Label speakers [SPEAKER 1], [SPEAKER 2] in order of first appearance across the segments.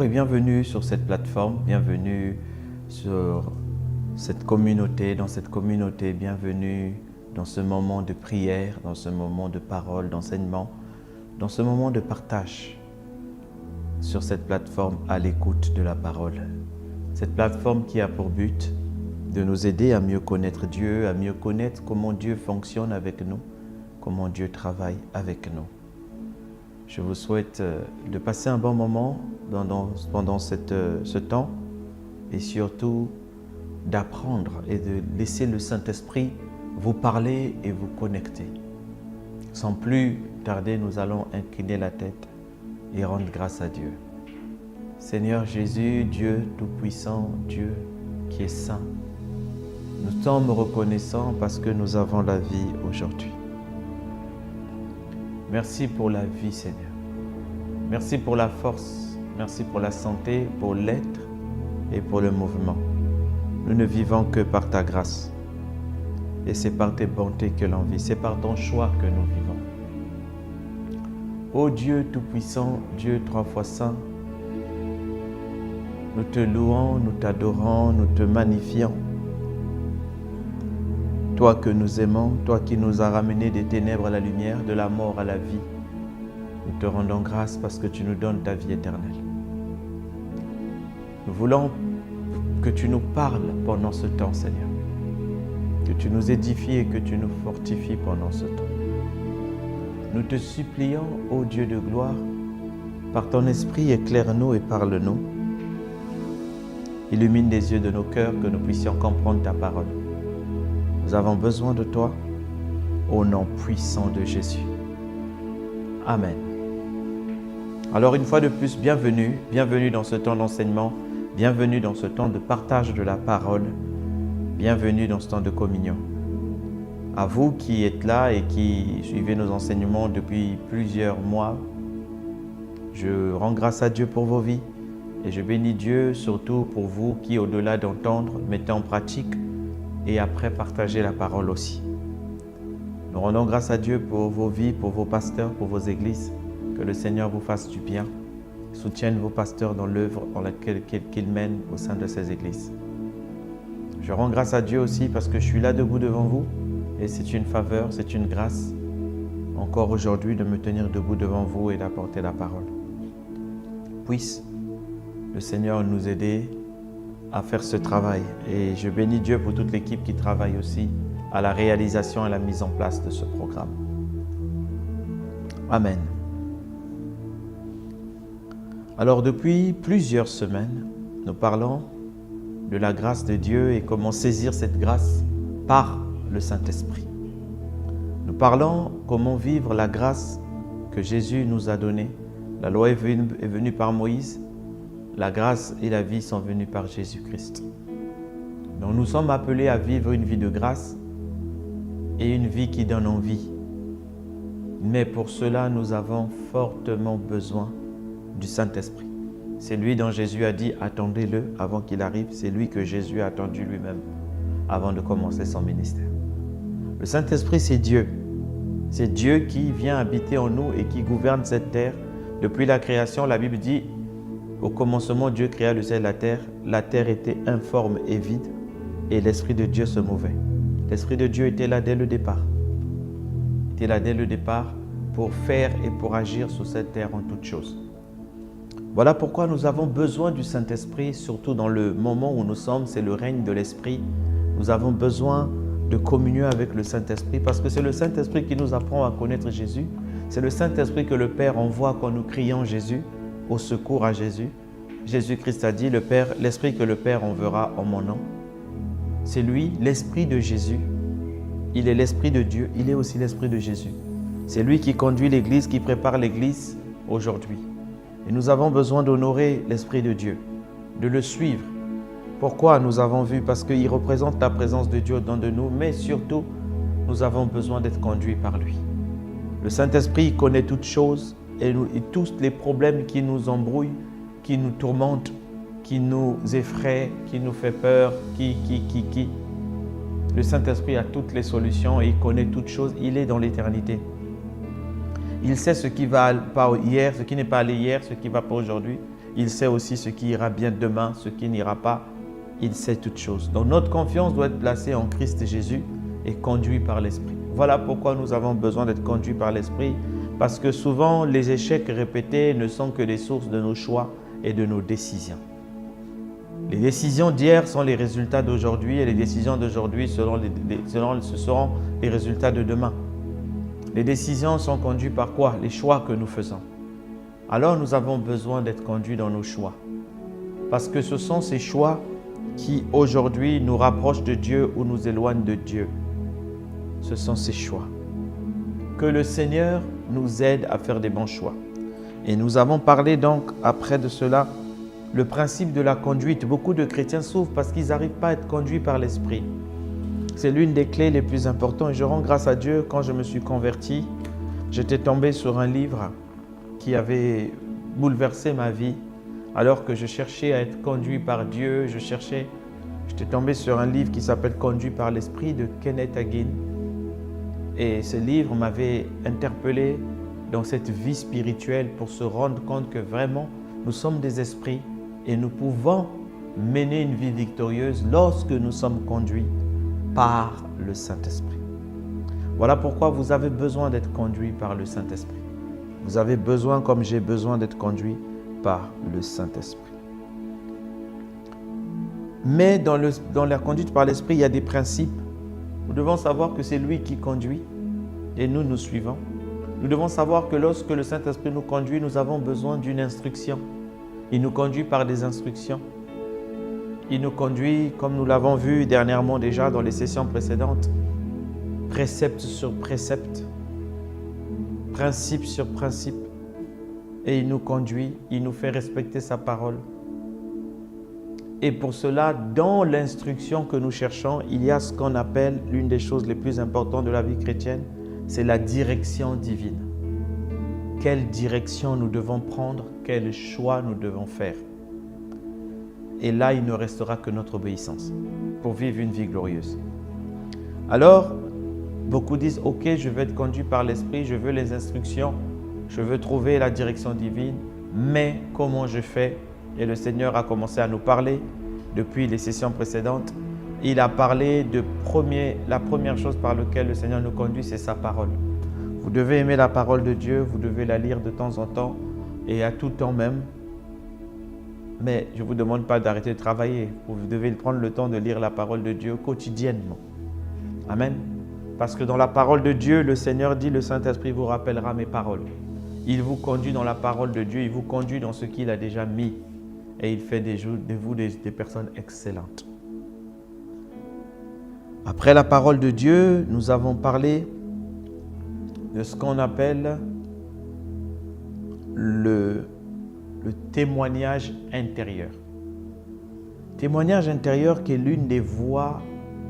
[SPEAKER 1] Bonjour et bienvenue sur cette plateforme, bienvenue sur cette communauté, bienvenue dans ce moment de prière, dans ce moment de parole, d'enseignement, dans ce moment de partage sur cette plateforme à l'écoute de la parole. Cette plateforme qui a pour but de nous aider à mieux connaître Dieu, à mieux connaître comment Dieu fonctionne avec nous, comment Dieu travaille avec nous. Je vous souhaite de passer un bon moment pendant ce temps et surtout d'apprendre et de laisser le Saint-Esprit vous parler et vous connecter. Sans plus tarder, nous allons incliner la tête et rendre grâce à Dieu. Seigneur Jésus, Dieu Tout-Puissant, Dieu qui est saint, nous sommes reconnaissants parce que nous avons la vie aujourd'hui. Merci pour la vie, Seigneur. Merci pour la force, merci pour la santé, pour l'être et pour le mouvement. Nous ne vivons que par ta grâce. Et c'est par tes bontés que l'on vit, c'est par ton choix que nous vivons. Ô Dieu Tout-Puissant, Dieu trois fois saint, nous te louons, nous t'adorons, nous te magnifions. Toi que nous aimons, toi qui nous as ramenés des ténèbres à la lumière, de la mort à la vie, nous te rendons grâce parce que tu nous donnes ta vie éternelle. Nous voulons que tu nous parles pendant ce temps, Seigneur. Que tu nous édifies et que tu nous fortifies pendant ce temps. Nous te supplions, ô Dieu de gloire, par ton esprit éclaire-nous et parle-nous. Illumine les yeux de nos cœurs que nous puissions comprendre ta parole. Nous avons besoin de toi, au nom puissant de Jésus. Amen. Alors une fois de plus, bienvenue dans ce temps d'enseignement, bienvenue dans ce temps de partage de la parole, bienvenue dans ce temps de communion. À vous qui êtes là et qui suivez nos enseignements depuis plusieurs mois, je rends grâce à Dieu pour vos vies et je bénis Dieu surtout pour vous qui, au-delà d'entendre, mettez en pratique et après partagez la parole aussi. Nous rendons grâce à Dieu pour vos vies, pour vos pasteurs, pour vos églises. Que le Seigneur vous fasse du bien, soutienne vos pasteurs dans l'œuvre dans laquelle qu'ils mènent au sein de ces églises. Je rends grâce à Dieu aussi parce que je suis là debout devant vous et c'est une faveur, c'est une grâce encore aujourd'hui de me tenir debout devant vous et d'apporter la parole. Puisse le Seigneur nous aider à faire ce travail et je bénis Dieu pour toute l'équipe qui travaille aussi à la réalisation et à la mise en place de ce programme. Amen. Alors depuis plusieurs semaines, nous parlons de la grâce de Dieu et comment saisir cette grâce par le Saint-Esprit. Nous parlons comment vivre la grâce que Jésus nous a donnée. La loi est venue par Moïse, la grâce et la vie sont venues par Jésus-Christ. Donc nous sommes appelés à vivre une vie de grâce et une vie qui donne envie. Mais pour cela, nous avons fortement besoin du Saint-Esprit. C'est lui dont Jésus a dit « Attendez-le avant qu'il arrive ». C'est lui que Jésus a attendu lui-même avant de commencer son ministère. Le Saint-Esprit, c'est Dieu. C'est Dieu qui vient habiter en nous et qui gouverne cette terre. Depuis la création, la Bible dit « Au commencement, Dieu créa le ciel et la terre. La terre était informe et vide et l'Esprit de Dieu se mouvait. » L'Esprit de Dieu était là dès le départ. Il était là dès le départ pour faire et pour agir sur cette terre en toutes choses. Voilà pourquoi nous avons besoin du Saint-Esprit, surtout dans le moment où nous sommes, c'est le règne de l'Esprit. Nous avons besoin de communion avec le Saint-Esprit parce que c'est le Saint-Esprit qui nous apprend à connaître Jésus. C'est le Saint-Esprit que le Père envoie quand nous crions Jésus, au secours à Jésus. Jésus-Christ a dit, l'Esprit que le Père enverra en mon nom. C'est lui, l'Esprit de Jésus. Il est l'Esprit de Dieu, il est aussi l'Esprit de Jésus. C'est lui qui conduit l'Église, qui prépare l'Église aujourd'hui. Et nous avons besoin d'honorer l'Esprit de Dieu, de le suivre. Pourquoi nous avons vu? Parce qu'il représente la présence de Dieu dans de nous, mais surtout, nous avons besoin d'être conduits par lui. Le Saint-Esprit connaît toutes choses et tous les problèmes qui nous embrouillent, qui nous tourmentent, qui nous effraient, qui nous fait peur, Le Saint-Esprit a toutes les solutions et il connaît toutes choses, il est dans l'éternité. Il sait ce qui va pas hier, ce qui n'est pas allé hier, ce qui ne va pas aujourd'hui. il sait aussi ce qui ira bien demain, ce qui n'ira pas. Il sait toutes choses. Donc notre confiance doit être placée en Christ Jésus et conduit par l'Esprit. Voilà pourquoi nous avons besoin d'être conduits par l'Esprit, parce que souvent les échecs répétés ne sont que les sources de nos choix et de nos décisions. Les décisions d'hier sont les résultats d'aujourd'hui et les décisions d'aujourd'hui ce seront les résultats de demain. Les décisions sont conduites par quoi? Les choix que nous faisons. Alors nous avons besoin d'être conduits dans nos choix. Parce que ce sont ces choix qui aujourd'hui nous rapprochent de Dieu ou nous éloignent de Dieu. Ce sont ces choix. Que le Seigneur nous aide à faire des bons choix. Et nous avons parlé donc après de cela, le principe de la conduite. Beaucoup de chrétiens souffrent parce qu'ils n'arrivent pas à être conduits par l'Esprit. C'est l'une des clés les plus importantes et je rends grâce à Dieu. Quand je me suis converti, j'étais tombé sur un livre qui avait bouleversé ma vie alors que je cherchais à être conduit par Dieu. J'étais tombé sur un livre qui s'appelle « Conduit par l'Esprit » de Kenneth Hagin. Et ce livre m'avait interpellé dans cette vie spirituelle pour se rendre compte que vraiment, nous sommes des esprits et nous pouvons mener une vie victorieuse lorsque nous sommes conduits par le Saint-Esprit. Voilà pourquoi vous avez besoin d'être conduit par le Saint-Esprit. Vous avez besoin, comme j'ai besoin, d'être conduit par le Saint-Esprit. Mais dans la conduite par l'Esprit, il y a des principes. Nous devons savoir que c'est lui qui conduit et nous, nous suivons. Nous devons savoir que lorsque le Saint-Esprit nous conduit, nous avons besoin d'une instruction. Il nous conduit par des instructions. Il nous conduit, comme nous l'avons vu dernièrement déjà dans les sessions précédentes, précepte sur précepte, principe sur principe. Et il nous conduit, il nous fait respecter sa parole. Et pour cela, dans l'instruction que nous cherchons, il y a ce qu'on appelle l'une des choses les plus importantes de la vie chrétienne, c'est la direction divine. Quelle direction nous devons prendre, quel choix nous devons faire. Et là, il ne restera que notre obéissance pour vivre une vie glorieuse. Alors, beaucoup disent, ok, je veux être conduit par l'Esprit, je veux les instructions, je veux trouver la direction divine, mais comment je fais? Et le Seigneur a commencé à nous parler depuis les sessions précédentes. Il a parlé de la première chose par laquelle le Seigneur nous conduit, c'est sa parole. Vous devez aimer la parole de Dieu, vous devez la lire de temps en temps et à tout temps même. Mais je ne vous demande pas d'arrêter de travailler. Vous devez prendre le temps de lire la parole de Dieu quotidiennement. Amen. Parce que dans la parole de Dieu, le Seigneur dit, le Saint-Esprit vous rappellera mes paroles. Il vous conduit dans la parole de Dieu, il vous conduit dans ce qu'il a déjà mis. Et il fait de vous des personnes excellentes. Après la parole de Dieu, nous avons parlé de ce qu'on appelle le témoignage intérieur. Témoignage intérieur qui est l'une des voies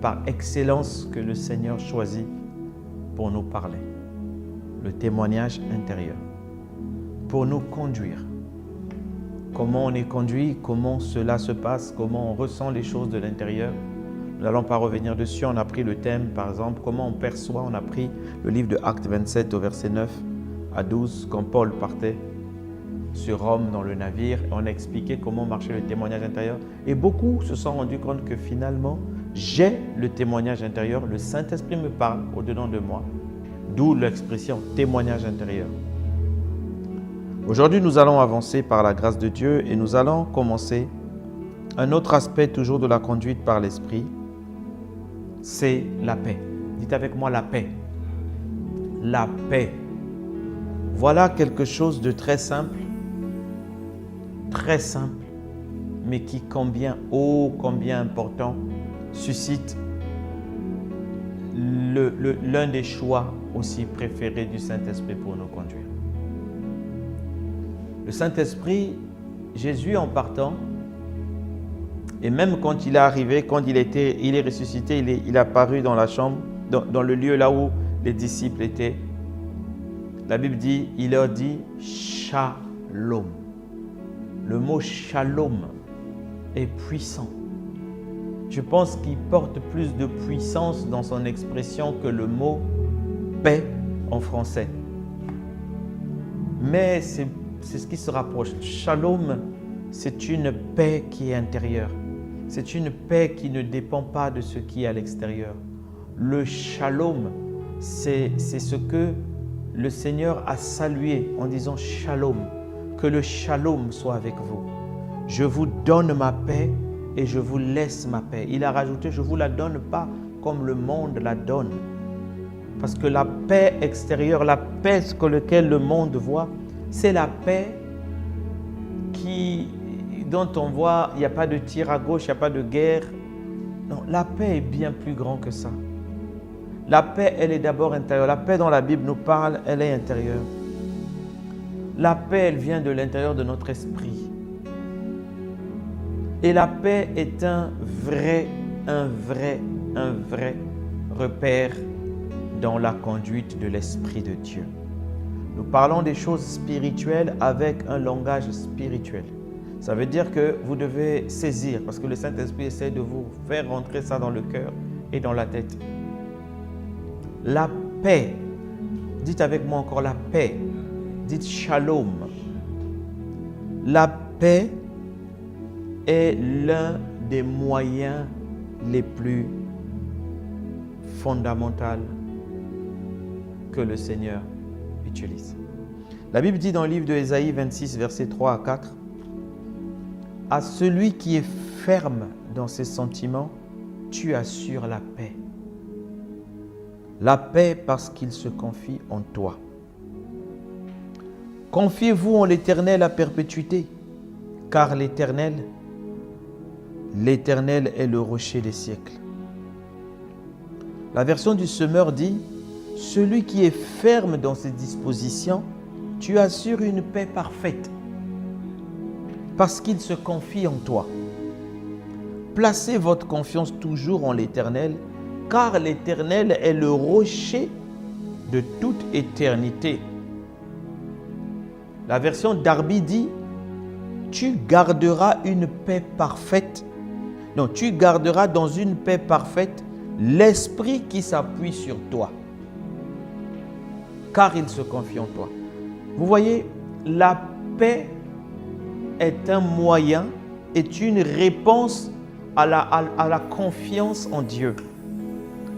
[SPEAKER 1] par excellence que le Seigneur choisit pour nous parler. Le témoignage intérieur. Pour nous conduire. Comment on est conduit, comment cela se passe, comment on ressent les choses de l'intérieur. Nous n'allons pas revenir dessus. On a pris le thème, par exemple, comment on perçoit. On a pris le livre de Actes 27 au verset 9 à 12, quand Paul partait sur Rome dans le navire. On a expliqué comment marchait le témoignage intérieur. Et beaucoup se sont rendus compte que finalement, j'ai le témoignage intérieur. Le Saint-Esprit me parle au-dedans de moi. D'où l'expression témoignage intérieur. Aujourd'hui, nous allons avancer par la grâce de Dieu et nous allons commencer un autre aspect toujours de la conduite par l'Esprit, c'est la paix. Dites avec moi la paix. La paix. Voilà quelque chose de très simple, mais qui combien important, suscite l'un des choix aussi préférés du Saint-Esprit pour nous conduire. Le Saint-Esprit, Jésus en partant, et même quand il est arrivé, quand il est ressuscité, il est apparu dans la chambre, dans le lieu là où les disciples étaient. La Bible dit, il leur dit « Shalom ». Le mot « Shalom » est puissant. Je pense qu'il porte plus de puissance dans son expression que le mot « paix » en français. Mais c'est ce qui se rapproche. Shalom, c'est une paix qui est intérieure. C'est une paix qui ne dépend pas de ce qui est à l'extérieur. Le shalom, c'est ce que le Seigneur a salué en disant shalom. Que le shalom soit avec vous. Je vous donne ma paix et je vous laisse ma paix. Il a rajouté, je ne vous la donne pas comme le monde la donne. Parce que la paix extérieure, la paix que laquelle le monde voit, c'est la paix dont on voit, il n'y a pas de tir à gauche, il n'y a pas de guerre. Non, la paix est bien plus grande que ça. La paix, elle est d'abord intérieure. La paix dont la Bible nous parle, elle est intérieure. La paix, elle vient de l'intérieur de notre esprit. Et la paix est un vrai repère dans la conduite de l'Esprit de Dieu. Nous parlons des choses spirituelles avec un langage spirituel. Ça veut dire que vous devez saisir, parce que le Saint-Esprit essaie de vous faire rentrer ça dans le cœur et dans la tête. La paix, dites avec moi encore la paix, dites shalom. La paix est l'un des moyens les plus fondamentaux que le Seigneur utilise. La Bible dit dans le livre de Ésaïe 26, versets 3 à 4, « À celui qui est ferme dans ses sentiments, tu assures la paix. La paix parce qu'il se confie en toi. Confiez-vous en l'Éternel à perpétuité, car l'Éternel est le rocher des siècles. » La version du semeur dit, « Celui qui est ferme dans ses dispositions, tu assures une paix parfaite, parce qu'il se confie en toi. Placez votre confiance toujours en l'Éternel, car l'Éternel est le rocher de toute éternité. » La version Darby dit, « Tu garderas une paix parfaite. » Non, tu garderas dans une paix parfaite l'esprit qui s'appuie sur toi, car il se confie en toi. Vous voyez, la paix est un moyen, est une réponse à la confiance en Dieu.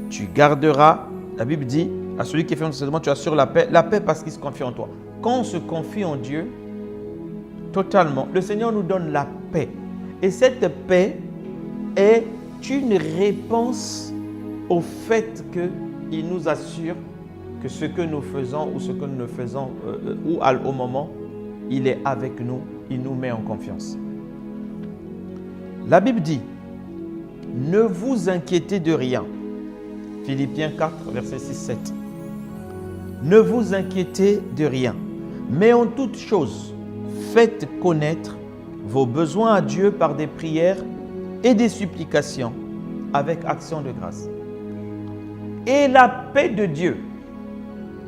[SPEAKER 1] Tu garderas, la Bible dit, à celui qui est fait seulement, tu assures la paix parce qu'il se confie en toi. Quand on se confie en Dieu, totalement, le Seigneur nous donne la paix. Et cette paix est une réponse au fait qu'il nous assure que ce que nous faisons ou ce que nous ne faisons, au moment, il est avec nous, il nous met en confiance. La Bible dit, ne vous inquiétez de rien. Philippiens 4, verset 6-7. Ne vous inquiétez de rien, mais en toute chose, faites connaître vos besoins à Dieu par des prières et des supplications avec action de grâce. Et la paix de Dieu,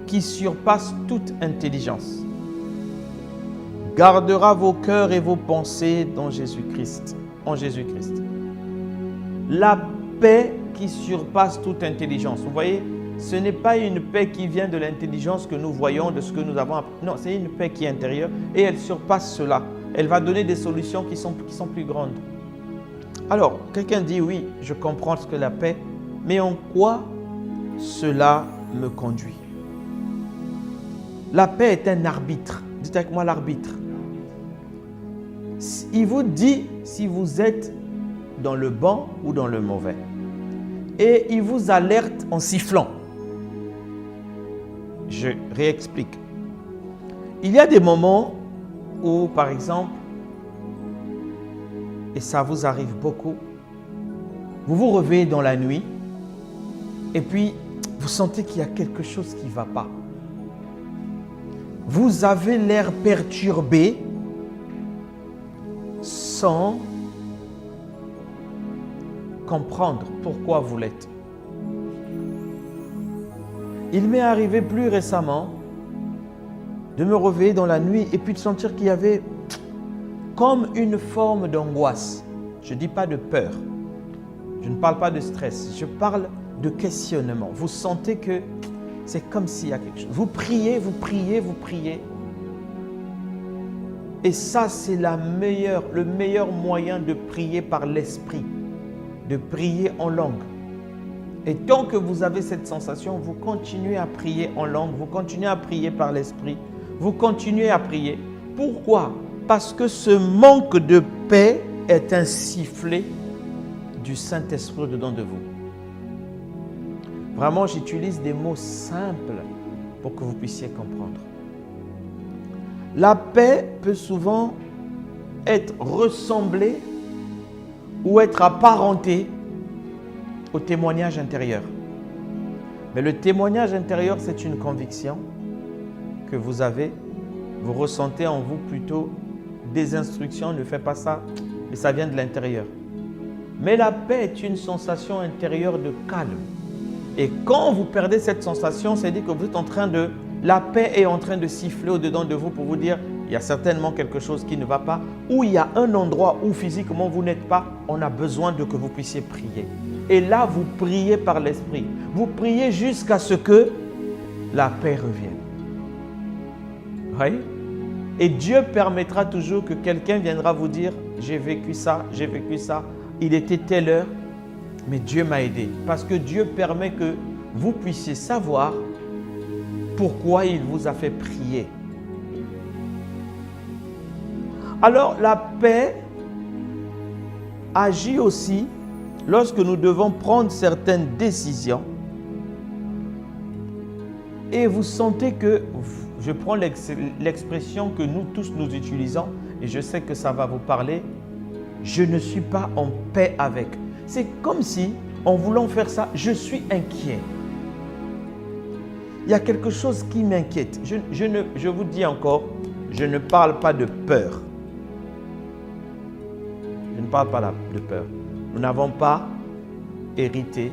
[SPEAKER 1] qui surpasse toute intelligence, gardera vos cœurs et vos pensées en Jésus-Christ. La paix qui surpasse toute intelligence. Vous voyez, ce n'est pas une paix qui vient de l'intelligence que nous voyons, de ce que nous avons appris. Non, c'est une paix qui est intérieure et elle surpasse cela. Elle va donner des solutions qui sont plus grandes. Alors, quelqu'un dit, oui, je comprends ce que la paix, mais en quoi cela me conduit? La paix est un arbitre. Dites avec moi l'arbitre. Il vous dit si vous êtes dans le bon ou dans le mauvais. Et il vous alerte en sifflant. Je réexplique. Il y a des moments où, par exemple, et ça vous arrive beaucoup, vous vous réveillez dans la nuit et puis vous sentez qu'il y a quelque chose qui ne va pas. Vous avez l'air perturbé sans comprendre pourquoi vous l'êtes. Il m'est arrivé plus récemment de me réveiller dans la nuit et puis de sentir qu'il y avait comme une forme d'angoisse. Je ne dis pas de peur. Je ne parle pas de stress. Je parle de questionnement. Vous sentez que c'est comme s'il y a quelque chose. Vous priez, vous priez, vous priez. Et ça, c'est le meilleur moyen de prier par l'esprit, de prier en langue. Et tant que vous avez cette sensation, vous continuez à prier en langue, vous continuez à prier par l'esprit, vous continuez à prier. Pourquoi? Parce que ce manque de paix est un sifflet du Saint-Esprit dedans de vous. Vraiment, j'utilise des mots simples pour que vous puissiez comprendre. La paix peut souvent être ressemblée ou être apparentée au témoignage intérieur. Mais le témoignage intérieur, c'est une conviction que vous avez. Vous ressentez en vous plutôt des instructions, ne fais pas ça, mais ça vient de l'intérieur. Mais la paix est une sensation intérieure de calme. Et quand vous perdez cette sensation, c'est-à-dire que vous êtes en train de... La paix est en train de siffler au-dedans de vous pour vous dire il y a certainement quelque chose qui ne va pas, ou il y a un endroit où physiquement vous n'êtes pas, on a besoin de que vous puissiez prier. Et là, vous priez par l'esprit. Vous priez jusqu'à ce que la paix revienne. Oui? Et Dieu permettra toujours que quelqu'un viendra vous dire j'ai vécu ça, il était telle heure, mais Dieu m'a aidé. Parce que Dieu permet que vous puissiez savoir pourquoi il vous a fait prier. Alors, la paix agit aussi lorsque nous devons prendre certaines décisions. Et vous sentez que, je prends l'expression que nous tous nous utilisons, et je sais que ça va vous parler, je ne suis pas en paix avec. C'est comme si, en voulant faire ça, je suis inquiet. Il y a quelque chose qui m'inquiète. Je vous dis encore, je ne parle pas de peur. Je ne parle pas de peur. Nous n'avons pas hérité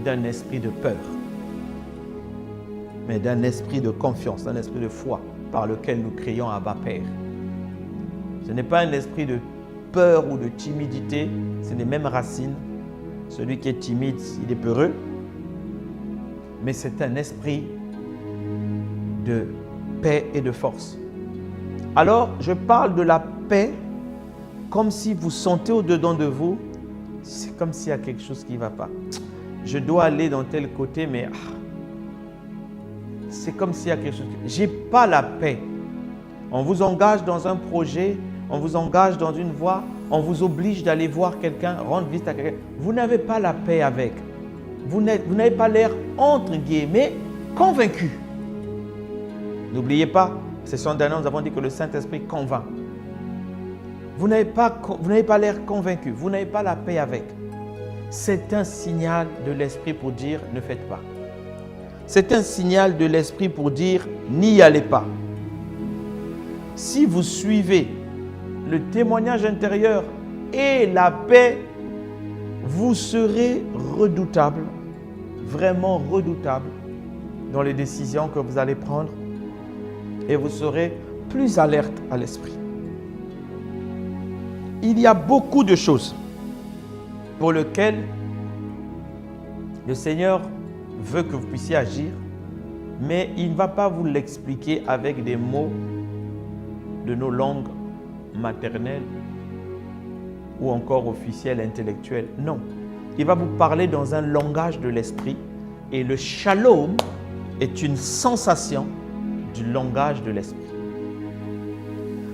[SPEAKER 1] d'un esprit de peur, mais d'un esprit de confiance, d'un esprit de foi par lequel nous crions Abba Père. Ce n'est pas un esprit de peur ou de timidité, c'est les mêmes racines. Celui qui est timide, il est peureux, mais c'est un esprit de paix et de force. Alors, je parle de la paix comme si vous sentez au-dedans de vous, c'est comme s'il y a quelque chose qui ne va pas. Je dois aller dans tel côté, mais c'est comme s'il y a quelque chose. Je n'ai pas la paix. On vous engage dans un projet, on vous engage dans une voie, on vous oblige d'aller voir quelqu'un, rendre visite à quelqu'un. Vous n'avez pas la paix avec. Vous n'avez pas l'air, entre guillemets, convaincu. N'oubliez pas, session dernière, nous avons dit que le Saint-Esprit convainc. Vous n'avez pas l'air convaincu, vous n'avez pas la paix avec. C'est un signal de l'Esprit pour dire ne faites pas. C'est un signal de l'Esprit pour dire n'y allez pas. Si vous suivez le témoignage intérieur et la paix, vous serez redoutable, vraiment redoutable dans les décisions que vous allez prendre et vous serez plus alerte à l'esprit. Il y a beaucoup de choses pour lesquelles le Seigneur veut que vous puissiez agir, mais il ne va pas vous l'expliquer avec des mots de nos langues maternelles ou encore officielles, intellectuelles. Non, il va vous parler dans un langage de l'esprit et le shalom est une sensation du langage de l'esprit.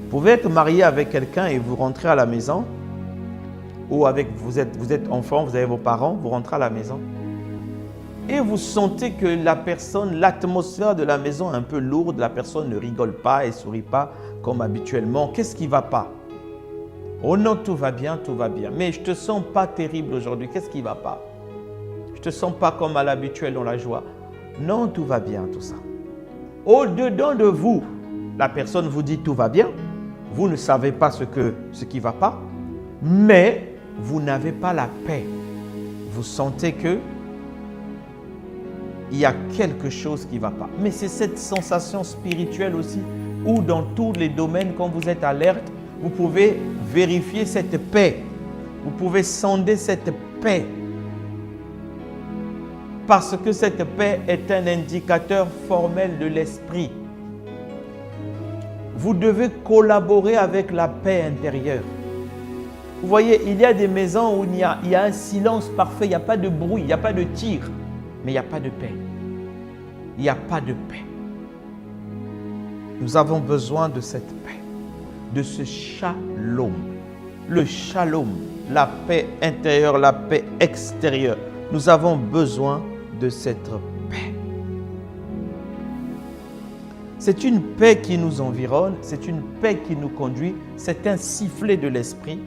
[SPEAKER 1] Vous pouvez être marié avec quelqu'un et vous rentrez à la maison, ou vous êtes enfant, vous avez vos parents, vous rentrez à la maison et vous sentez que l'atmosphère de la maison est un peu lourde, la personne ne rigole pas et ne sourit pas comme habituellement. Qu'est-ce qui ne va pas? Oh non, tout va bien, mais je ne te sens pas terrible aujourd'hui, qu'est-ce qui ne va pas? Je ne te sens pas comme à l'habituel dans la joie. Non, tout va bien, tout ça. Au-dedans de vous, la personne vous dit tout va bien. Vous ne savez pas ce qui ne va pas, mais vous n'avez pas la paix. Vous sentez que il y a quelque chose qui ne va pas. Mais c'est cette sensation spirituelle aussi, où dans tous les domaines, quand vous êtes alerte, vous pouvez vérifier cette paix. Vous pouvez sonder cette paix. Parce que cette paix est un indicateur formel de l'esprit. vous devez collaborer avec la paix intérieure. Vous voyez, il y a des maisons où il y a un silence parfait, il n'y a pas de bruit, il n'y a pas de tir, mais il n'y a pas de paix. Il n'y a pas de paix. Nous avons besoin de cette paix, de ce shalom. Le shalom, la paix intérieure, la paix extérieure. Nous avons besoin de cette paix. C'est une paix qui nous environne, c'est une paix qui nous conduit, c'est un sifflet de l'esprit,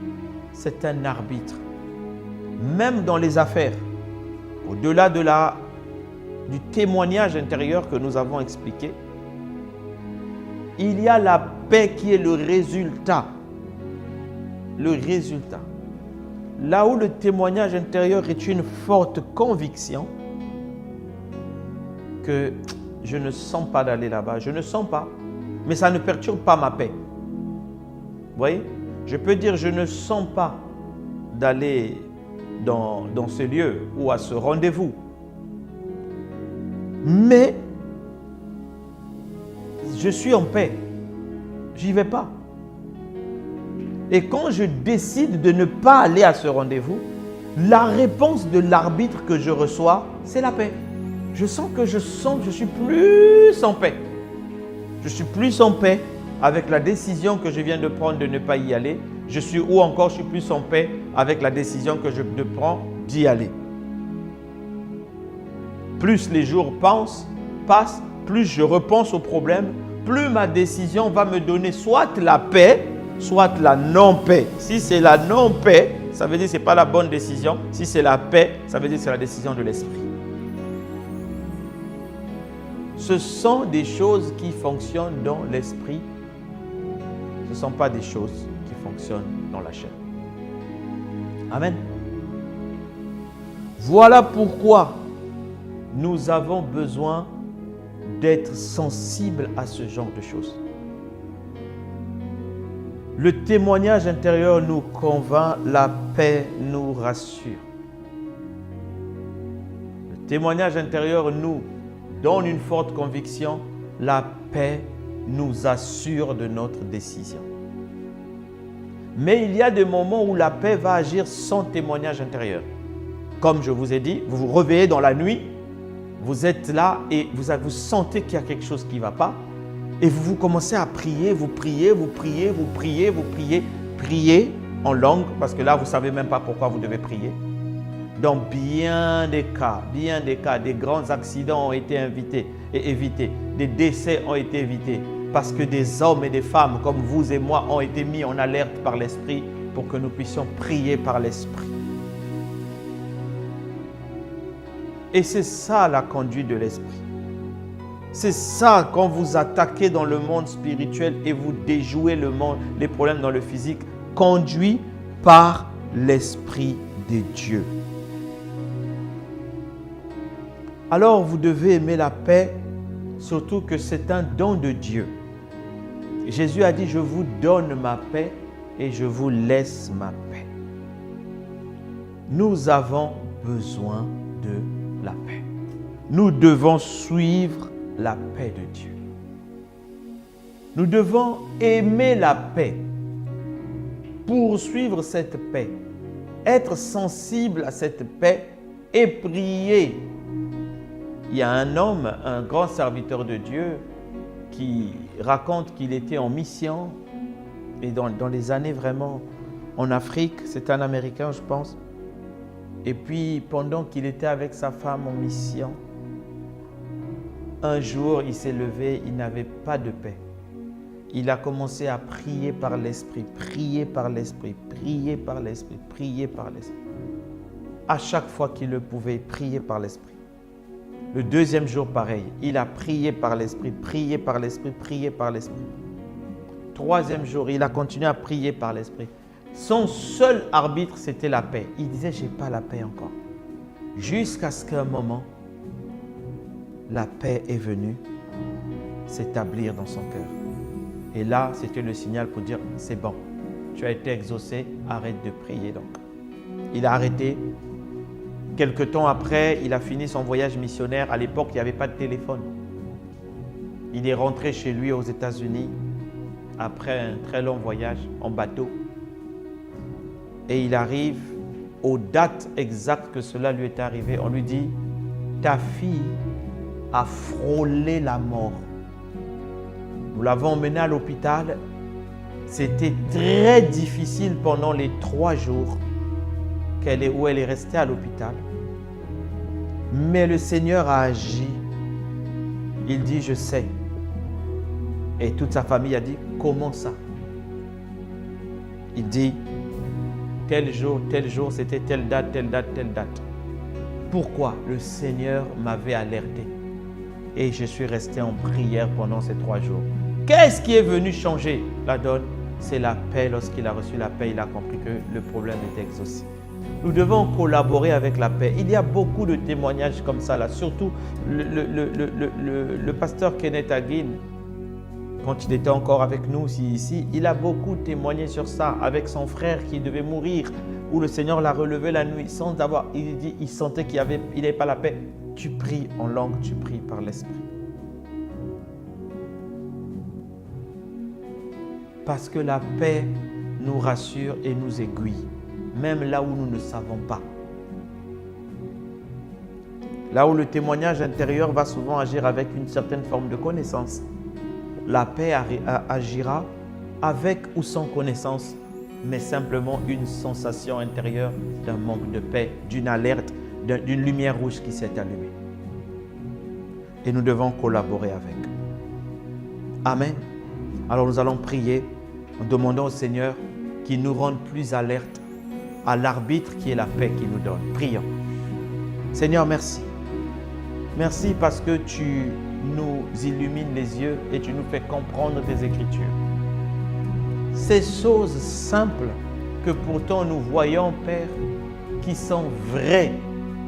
[SPEAKER 1] c'est un arbitre. Même dans les affaires, au-delà du témoignage intérieur que nous avons expliqué, il y a la paix qui est le résultat. Le résultat. Là où le témoignage intérieur est une forte conviction que je ne sens pas d'aller là-bas, je ne sens pas, mais ça ne perturbe pas ma paix. Vous voyez? Je peux dire je ne sens pas d'aller dans ce lieu ou à ce rendez-vous. Mais je suis en paix. J'y vais pas. Et quand je décide de ne pas aller à ce rendez-vous, la réponse de l'arbitre que je reçois, c'est la paix. Je sens que je suis plus en paix. Je suis plus en paix avec la décision que je viens de prendre de ne pas y aller. Je suis plus en paix avec la décision que je prends d'y aller. Plus les jours passent, plus je repense au problème, plus ma décision va me donner soit la paix, soit la non-paix. Si c'est la non-paix, ça veut dire que ce n'est pas la bonne décision. Si c'est la paix, ça veut dire que c'est la décision de l'esprit. Ce sont des choses qui fonctionnent dans l'esprit. Ce ne sont pas des choses qui fonctionnent dans la chair. Amen. Voilà pourquoi nous avons besoin d'être sensibles à ce genre de choses. Le témoignage intérieur nous convainc, la paix nous rassure. Le témoignage intérieur nous donne une forte conviction, la paix nous assure de notre décision. Mais il y a des moments où la paix va agir sans témoignage intérieur. Comme je vous ai dit, vous vous réveillez dans la nuit, vous êtes là et vous sentez qu'il y a quelque chose qui ne va pas. Et vous commencez à prier, vous priez en langue, parce que là, vous ne savez même pas pourquoi vous devez prier. Dans bien des cas, des grands accidents ont été évités, des décès ont été évités, parce que des hommes et des femmes comme vous et moi ont été mis en alerte par l'Esprit pour que nous puissions prier par l'Esprit. Et c'est ça la conduite de l'Esprit. C'est ça quand vous attaquez dans le monde spirituel et vous déjouez les problèmes dans le physique, conduit par l'Esprit de Dieu. Alors vous devez aimer la paix, surtout que c'est un don de Dieu. Jésus a dit, je vous donne ma paix et je vous laisse ma paix. Nous avons besoin de la paix. Nous devons suivre la paix de Dieu. Nous devons aimer la paix, poursuivre cette paix, être sensible à cette paix et prier. Il y a un homme, un grand serviteur de Dieu, qui raconte qu'il était en mission et dans les années vraiment en Afrique, c'est un Américain je pense, et puis pendant qu'il était avec sa femme en mission, un jour il s'est levé, il n'avait pas de paix. Il a commencé à prier par l'Esprit, prier par l'Esprit, prier par l'Esprit, prier par l'Esprit. À chaque fois qu'il le pouvait, prier par l'Esprit. Le deuxième jour, pareil, il a prié par l'Esprit, prié par l'Esprit, prié par l'Esprit. Troisième jour, il a continué à prier par l'Esprit. Son seul arbitre, c'était la paix. Il disait, je n'ai pas la paix encore. Jusqu'à ce qu'un moment, la paix est venue s'établir dans son cœur. Et là, c'était le signal pour dire, c'est bon, tu as été exaucé, arrête de prier donc. Il a arrêté. Quelque temps après, il a fini son voyage missionnaire. À l'époque, il n'y avait pas de téléphone. Il est rentré chez lui aux États-Unis. après un très long voyage en bateau. Et il arrive aux dates exactes que cela lui est arrivé. On lui dit, ta fille a frôlé la mort. Nous l'avons emmenée à l'hôpital. C'était très difficile pendant les 3 jours où elle est restée à l'hôpital. Mais le Seigneur a agi. Il dit, je sais. Et toute sa famille a dit, comment ça? Il dit, tel jour, c'était telle date, telle date, telle date. Pourquoi? Le Seigneur m'avait alerté. Et je suis resté en prière pendant ces 3 jours. Qu'est-ce qui est venu changer la donne? C'est la paix. Lorsqu'il a reçu la paix, il a compris que le problème était exaucé. Nous devons collaborer avec la paix. Il y a beaucoup de témoignages comme ça, là. Surtout le pasteur Kenneth Hagin, quand il était encore avec nous ici, il a beaucoup témoigné sur ça, avec son frère qui devait mourir, où le Seigneur l'a relevé la nuit, sans avoir, il sentait qu'il n'avait pas la paix. Tu pries en langue, tu pries par l'Esprit. Parce que la paix nous rassure et nous aiguille, même là où nous ne savons pas. Là où le témoignage intérieur va souvent agir avec une certaine forme de connaissance. La paix agira avec ou sans connaissance, mais simplement une sensation intérieure d'un manque de paix, d'une alerte, d'une lumière rouge qui s'est allumée. Et nous devons collaborer avec. Amen. Alors nous allons prier en demandant au Seigneur qu'il nous rende plus alertes à l'arbitre qui est la paix qu'il nous donne. Prions. Seigneur, merci. Merci parce que tu nous illumines les yeux et tu nous fais comprendre tes Écritures. Ces choses simples que pourtant nous voyons, Père, qui sont vraies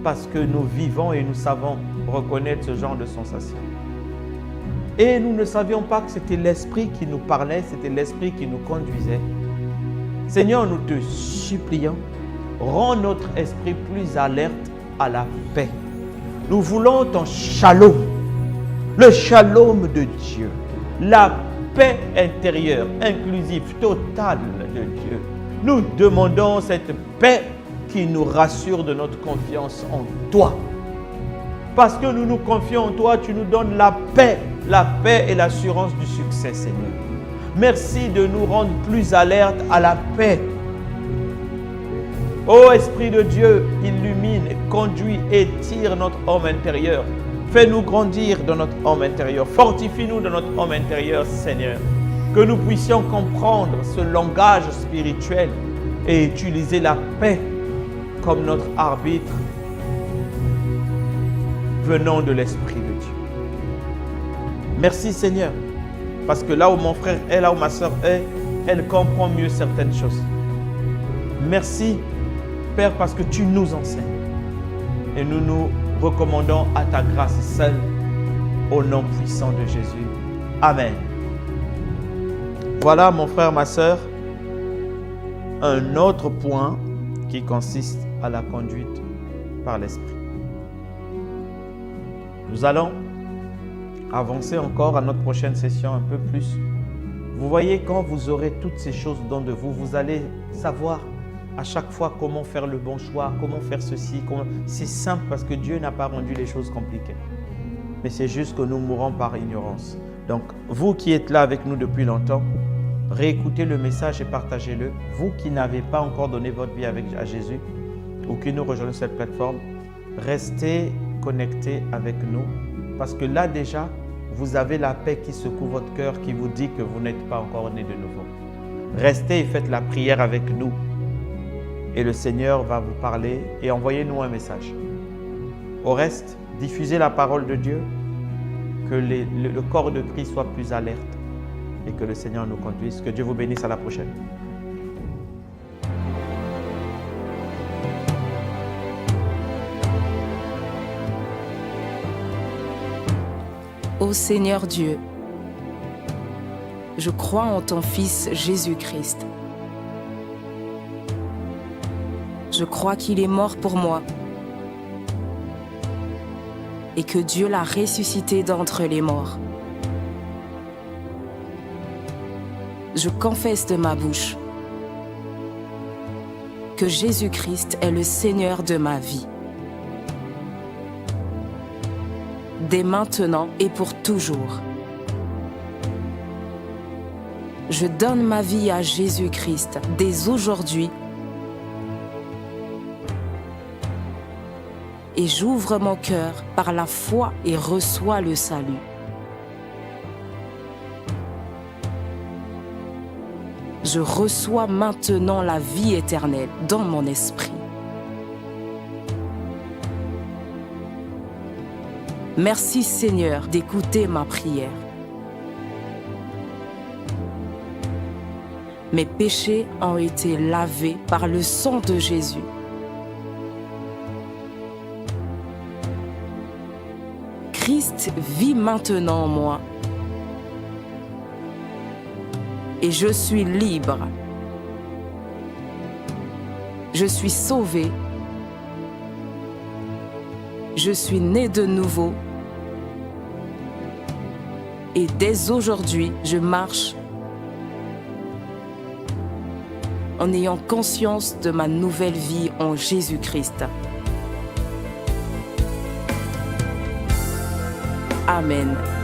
[SPEAKER 1] parce que nous vivons et nous savons reconnaître ce genre de sensation. Et nous ne savions pas que c'était l'Esprit qui nous parlait, c'était l'Esprit qui nous conduisait. Seigneur, nous te supplions, rends notre esprit plus alerte à la paix. Nous voulons ton shalom, le shalom de Dieu, la paix intérieure, inclusive, totale de Dieu. Nous demandons cette paix qui nous rassure de notre confiance en toi. Parce que nous nous confions en toi, tu nous donnes la paix et l'assurance du succès, Seigneur. Merci de nous rendre plus alertes à la paix. Ô Esprit de Dieu, illumine, conduis et tire notre homme intérieur. Fais-nous grandir dans notre homme intérieur. Fortifie-nous dans notre homme intérieur, Seigneur. Que nous puissions comprendre ce langage spirituel et utiliser la paix comme notre arbitre venant de l'Esprit de Dieu. Merci Seigneur, parce que là où mon frère est, là où ma soeur est, elle comprend mieux certaines choses. Merci Père, parce que tu nous enseignes et nous nous recommandons à ta grâce seule, au nom puissant de Jésus. Amen. Voilà mon frère, ma soeur, un autre point qui consiste à la conduite par l'Esprit. Nous allons avancer encore à notre prochaine session un peu plus. Vous voyez, quand vous aurez toutes ces choses dans de vous, vous allez savoir à chaque fois comment faire le bon choix, comment faire ceci. C'est simple parce que Dieu n'a pas rendu les choses compliquées. Mais c'est juste que nous mourons par ignorance. Donc, vous qui êtes là avec nous depuis longtemps, réécoutez le message et partagez-le. Vous qui n'avez pas encore donné votre vie à Jésus ou qui nous rejoignez sur cette plateforme, restez connectés avec nous parce que là déjà, vous avez la paix qui secoue votre cœur, qui vous dit que vous n'êtes pas encore né de nouveau. Restez et faites la prière avec nous et le Seigneur va vous parler et envoyez-nous un message. Au reste, diffusez la parole de Dieu, que le corps de Christ soit plus alerte et que le Seigneur nous conduise. Que Dieu vous bénisse. À la prochaine.
[SPEAKER 2] Ô Seigneur Dieu, je crois en ton Fils Jésus-Christ. Je crois qu'il est mort pour moi et que Dieu l'a ressuscité d'entre les morts. je confesse de ma bouche que Jésus-Christ est le Seigneur de ma vie. Dès maintenant et pour toujours. Je donne ma vie à Jésus-Christ dès aujourd'hui et j'ouvre mon cœur par la foi et reçois le salut. Je reçois maintenant la vie éternelle dans mon esprit. Merci Seigneur d'écouter ma prière. Mes péchés ont été lavés par le sang de Jésus. Christ vit maintenant en moi. Et je suis libre. Je suis sauvé. Je suis né de nouveau. Et dès aujourd'hui, je marche en ayant conscience de ma nouvelle vie en Jésus-Christ. Amen.